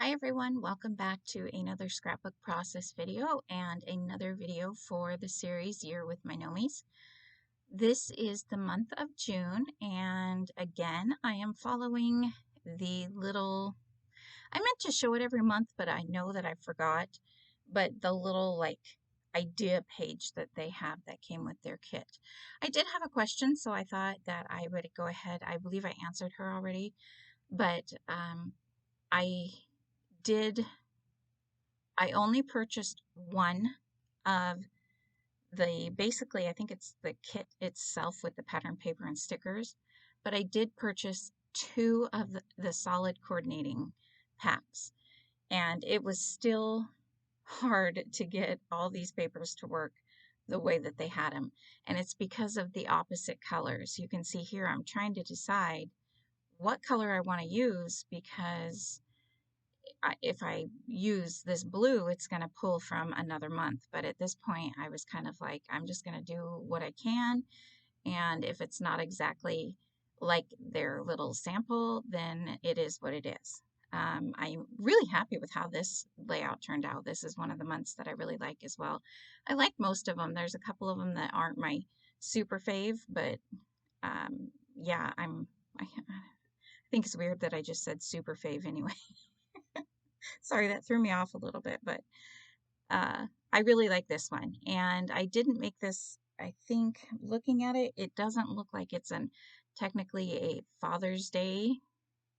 Hi everyone, welcome back to another scrapbook process video and another video for the series Year with My Gnomies. This is the month of June, and again I am following the little, I meant to show it every month but I know that I forgot, but the little idea page that they have that came with their kit. I did have a question, so I thought that I would go ahead. I believe I answered her already, but I did I only purchased one of basically I think it's the kit itself with the pattern paper and stickers, but I did purchase two of the solid coordinating packs, and it was still hard to get all these papers to work the way that they had them, and it's because of the opposite colors. You can see here I'm trying to decide what color I want to use because if I use this blue, it's going to pull from another month. But at this point, I was kind of like, I'm just going to do what I can. And if it's not exactly like their little sample, then it is what it is. I'm really happy with how this layout turned out. This is one of the months that I really like as well. I like most of them. There's a couple of them that aren't my super fave, but yeah, I think it's weird that I just said super fave anyway. Sorry, that threw me off a little bit, but I really like this one. And I didn't make this, I think, looking at it, it doesn't look like it's technically a Father's Day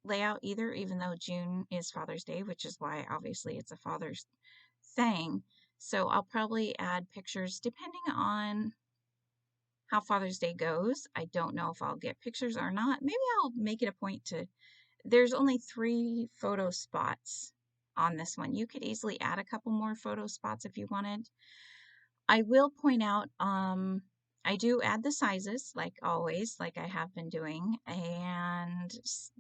layout either, even though June is Father's Day, which is why obviously it's a Father's thing. So I'll probably add pictures depending on how Father's Day goes. I don't know if I'll get pictures or not. Maybe I'll make it a point to, there's only 3 photo spots on this one. You could easily add a couple more photo spots if you wanted. I will point out, I do add the sizes like always, like I have been doing, and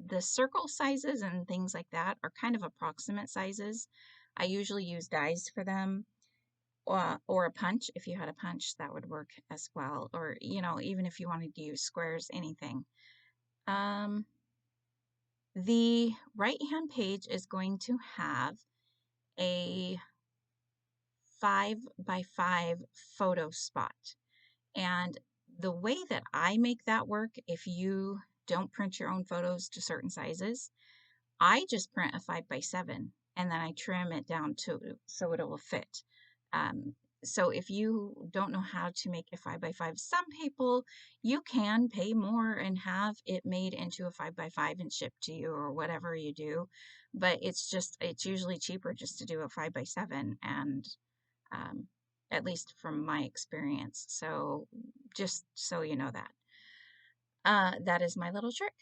the circle sizes and things like that are kind of approximate sizes. I usually use dies for them, or a punch. If you had a punch, that would work as well, or even if you wanted to use squares, anything. The right-hand page is going to have a 5 by 5 photo spot. And the way that I make that work, if you don't print your own photos to certain sizes, I just print a 5 by 7 and then I trim it down so it will fit. So if you don't know how to make a 5 by 5, some people, you can pay more and have it made into a 5 by 5 and shipped to you or whatever you do. But it's usually cheaper just to do a 5 by 7, and at least from my experience. So just so you know that. That is my little trick.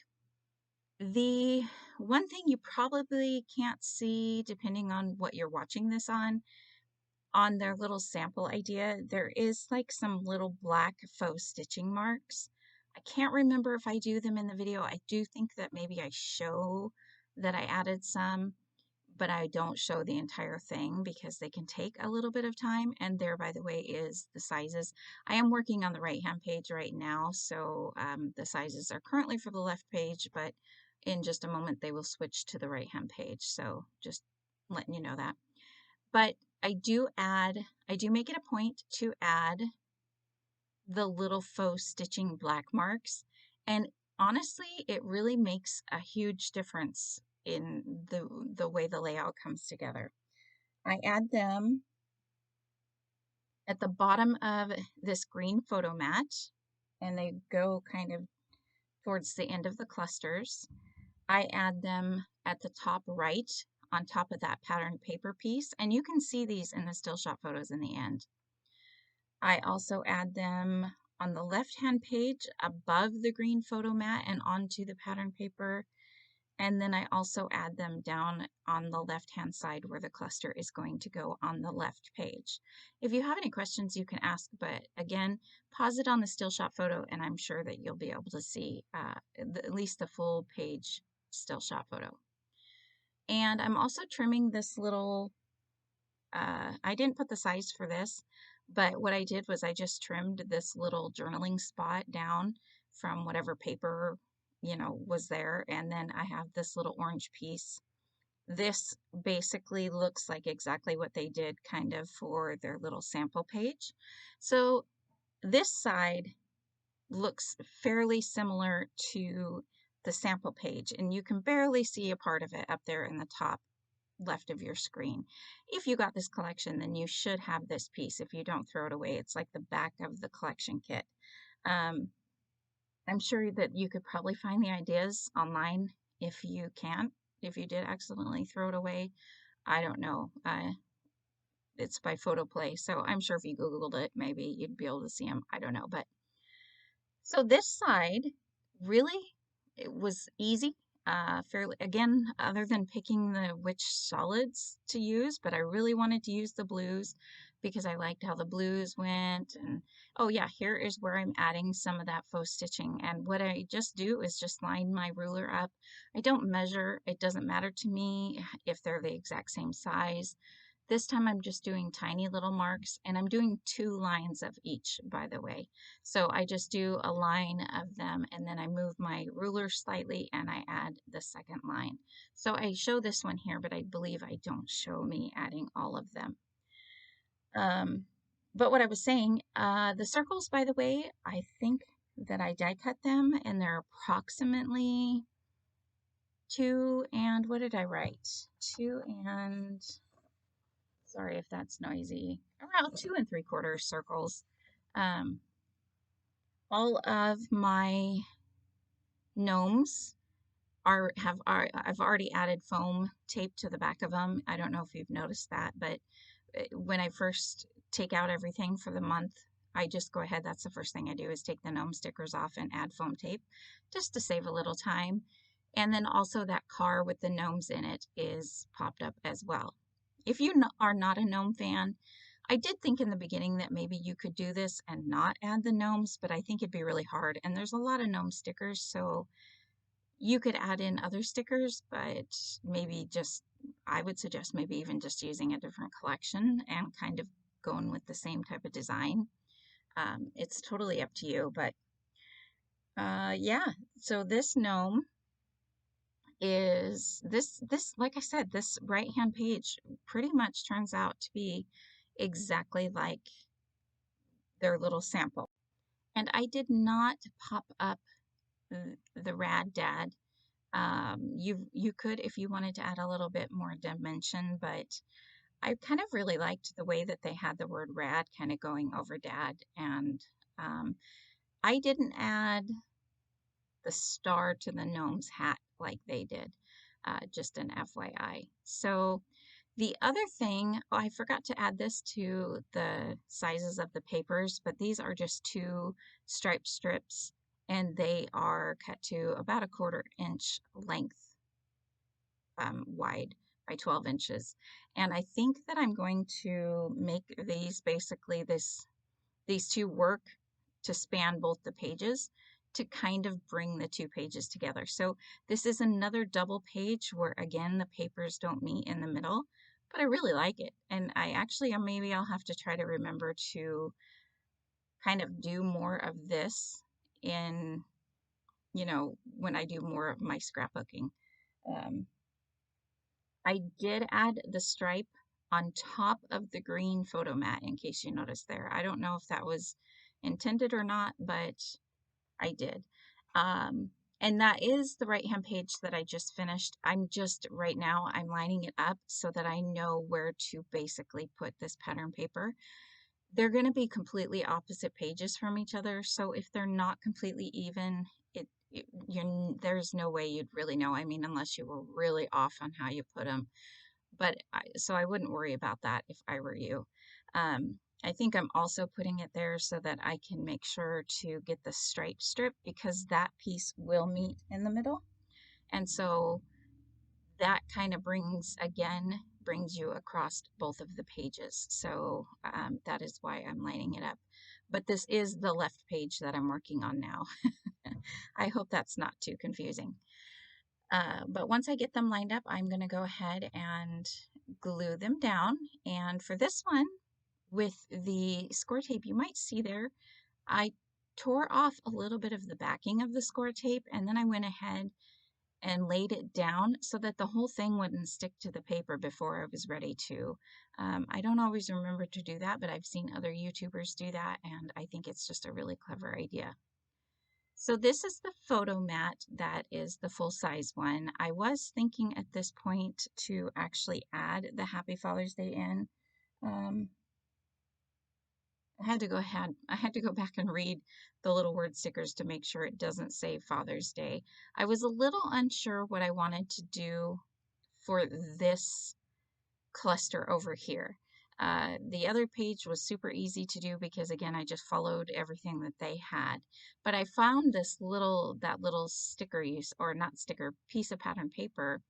The one thing you probably can't see, depending on what you're watching this on their little sample idea, there is like some little black faux stitching marks. I can't remember if I do them in the video. I do think that maybe I show that I added some, but I don't show the entire thing because they can take a little bit of time. And there, by the way, is the sizes. I am working on the right-hand page right now, so the sizes are currently for the left page, but in just a moment they will switch to the right-hand page. So just letting you know that. But I do make it a point to add the little faux stitching black marks. And honestly, it really makes a huge difference in the way the layout comes together. I add them at the bottom of this green photo mat, and they go kind of towards the end of the clusters. I add them at the top right on top of that patterned paper piece, and you can see these in the still shot photos in the end. I also add them on the left-hand page above the green photo mat and onto the pattern paper, and then I also add them down on the left-hand side where the cluster is going to go on the left page. If you have any questions, you can ask, but again, pause it on the still shot photo and I'm sure that you'll be able to see at least the full page still shot photo. And I'm also trimming this little, I didn't put the size for this, but what I did was I just trimmed this little journaling spot down from whatever paper, was there. And then I have this little orange piece this basically looks like exactly what they did kind of for their little sample page. So this side looks fairly similar to the sample page, and you can barely see a part of it up there in the top left of your screen. If you got this collection, then you should have this piece. If you don't, throw it away. It's like the back of the collection kit. I'm sure that you could probably find the ideas online if you can't. If you did accidentally throw it away, I don't know. It's by Photoplay, so I'm sure if you Googled it, maybe you'd be able to see them. I don't know, but so this side really it was easy. Fairly again, other than picking which solids to use, but I really wanted to use the blues because I liked how the blues went. And oh yeah, here is where I'm adding some of that faux stitching. And what I just do is just line my ruler up. I don't measure. It doesn't matter to me if they're the exact same size. This time I'm just doing tiny little marks, and I'm doing 2 lines of each, by the way. So I just do a line of them, and then I move my ruler slightly and I add the second line. So I show this one here, but I believe I don't show me adding all of them. But what I was saying, the circles, by the way, I think that I die cut them, and they're approximately 2 and what did I write? 2 and sorry if that's noisy, around 2 3/4 circles. All of my gnomes I've already added foam tape to the back of them. I don't know if you've noticed that, but when I first take out everything for the month, I just go ahead. That's the first thing I do is take the gnome stickers off and add foam tape just to save a little time. And then also that car with the gnomes in it is popped up as well. If you are not a gnome fan, I did think in the beginning that maybe you could do this and not add the gnomes, but I think it'd be really hard. And there's a lot of gnome stickers, so you could add in other stickers, but maybe just, I would suggest maybe even just using a different collection and kind of going with the same type of design. It's totally up to you, but yeah, so this gnome is this like I said, this right hand page pretty much turns out to be exactly like their little sample. And I did not pop up the Rad Dad. You could if you wanted to add a little bit more dimension, but I kind of really liked the way that they had the word rad kind of going over dad. And I didn't add the star to the gnome's hat like they did, just an FYI. So the other thing, oh, I forgot to add this to the sizes of the papers, but these are just 2 striped strips, and they are cut to about a 1/4 inch length wide by 12 inches. And I think that I'm going to make these basically these 2 work to span both the pages to kind of bring the 2 pages together. So this is another double page where again the papers don't meet in the middle, but I really like it. And I actually maybe I'll have to try to remember to kind of do more of this in, when I do more of my scrapbooking. I did add the stripe on top of the green photo mat in case you noticed there. I don't know if that was intended or not, but I did. And that is the right hand page that I just finished. Right now, I'm lining it up so that I know where to basically put this pattern paper. They're going to be completely opposite pages from each other. So if they're not completely even, there's no way you'd really know. I mean, unless you were really off on how you put them. But so I wouldn't worry about that if I were you. I think I'm also putting it there so that I can make sure to get the stripe strip because that piece will meet in the middle. And so that kind of brings you across both of the pages. So that is why I'm lining it up. But this is the left page that I'm working on now. I hope that's not too confusing. But once I get them lined up, I'm going to go ahead and glue them down. And for this one, with the score tape, you might see there, I tore off a little bit of the backing of the score tape, and then I went ahead and laid it down so that the whole thing wouldn't stick to the paper before I was ready to. I don't always remember to do that, but I've seen other YouTubers do that, and I think it's just a really clever idea. So this is the photo mat that is the full-size one. I was thinking at this point to actually add the Happy Father's Day in. I had to go back and read the little word stickers to make sure it doesn't say Father's Day. I was a little unsure what I wanted to do for this cluster over here. The other page was super easy to do because again, I just followed everything that they had. But I found that little sticker use, or not sticker, piece of pattern paper,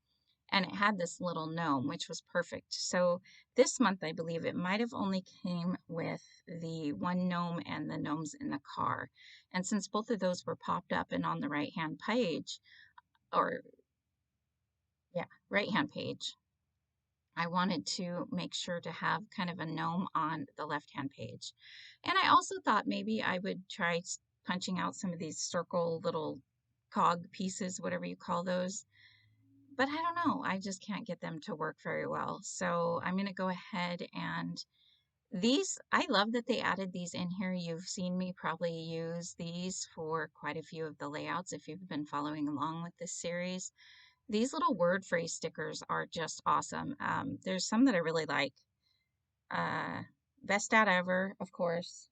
and it had this little gnome, which was perfect. So this month, I believe it might have only came with the one gnome and the gnomes in the car. And since both of those were popped up and on the right-hand page, or yeah, right-hand page, I wanted to make sure to have kind of a gnome on the left-hand page. And I also thought maybe I would try punching out some of these circle little cog pieces, whatever you call those. But I don't know, I just can't get them to work very well. So I'm going to go ahead and I love that they added these in here. You've seen me probably use these for quite a few of the layouts if you've been following along with this series. These little word phrase stickers are just awesome. There's some that I really like. Best Dad Ever, of course.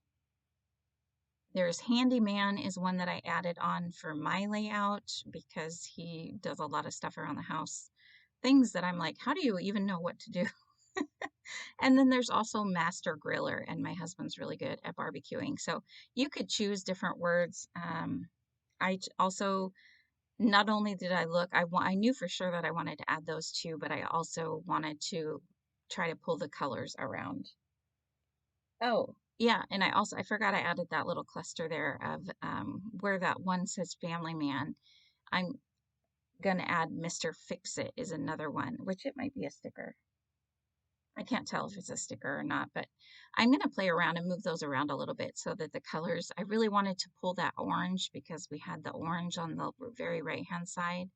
There's Handyman is one that I added on for my layout because he does a lot of stuff around the house. Things that I'm like, how do you even know what to do? And then there's also Master Griller, and my husband's really good at barbecuing. So you could choose different words. I also, not only did I look, I knew for sure that I wanted to add those two, but I also wanted to try to pull the colors around. Oh, yeah, and I forgot I added that little cluster there of where that one says Family Man. I'm gonna add Mr. Fix-It is another one, which it might be a sticker. I can't tell if it's a sticker or not, but I'm going to play around and move those around a little bit so that the colors, I really wanted to pull that orange because we had the orange on the very right-hand side.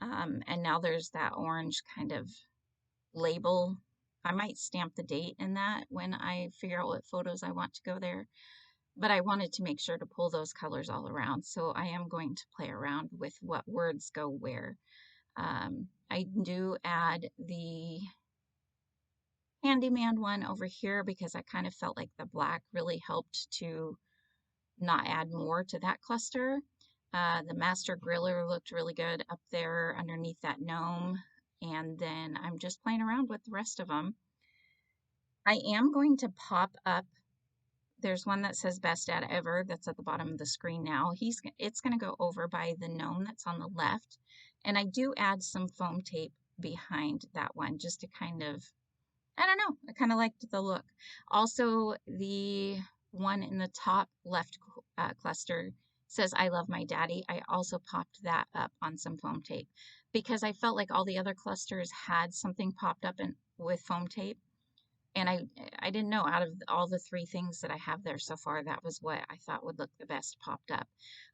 And now there's that orange kind of label. I might stamp the date in that when I figure out what photos I want to go there. But I wanted to make sure to pull those colors all around. So I am going to play around with what words go where. I do add the Handyman one over here because I kind of felt like the black really helped to not add more to that cluster. The Master Griller looked really good up there underneath that gnome. And then I'm just playing around with the rest of them. I am going to pop up. There's one that says Best Dad Ever that's at the bottom of the screen now. It's going to go over by the gnome that's on the left. And I do add some foam tape behind that one just to kind of, I don't know, I kind of liked the look. Also, the one in the top left cluster says I love my daddy. I also popped that up on some foam tape because I felt like all the other clusters had something popped up with foam tape. And I didn't know, out of all the three things that I have there so far, that was what I thought would look the best popped up.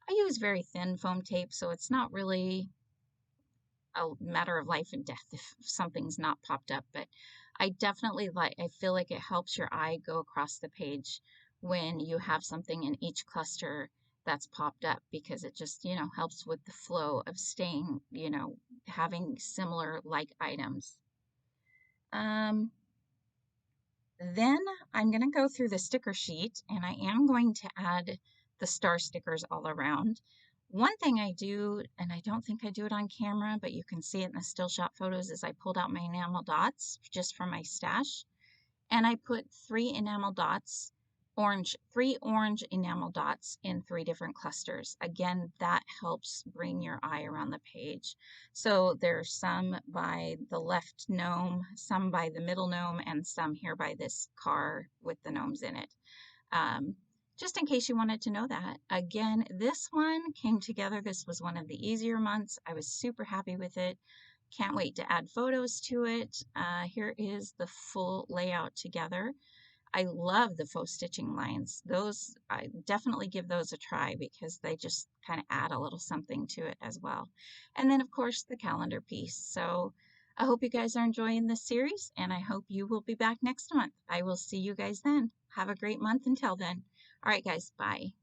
I use very thin foam tape, so it's not really a matter of life and death if something's not popped up, but I feel like it helps your eye go across the page when you have something in each cluster that's popped up, because it just, helps with the flow of staying, having similar like items. Then I'm going to go through the sticker sheet, and I am going to add the star stickers all around. One thing I do, and I don't think I do it on camera, but you can see it in the still shot photos, is I pulled out my enamel dots just from my stash, and I put three orange enamel dots in 3 different clusters. Again, that helps bring your eye around the page. So there's some by the left gnome, some by the middle gnome, and some here by this car with the gnomes in it. Just in case you wanted to know that. Again, this one came together. This was one of the easier months. I was super happy with it. Can't wait to add photos to it. Here is the full layout together. I love the faux stitching lines. Those, I definitely give those a try because they just kind of add a little something to it as well. And then, of course, the calendar piece. So I hope you guys are enjoying this series, and I hope you will be back next month. I will see you guys then. Have a great month until then. All right, guys, bye.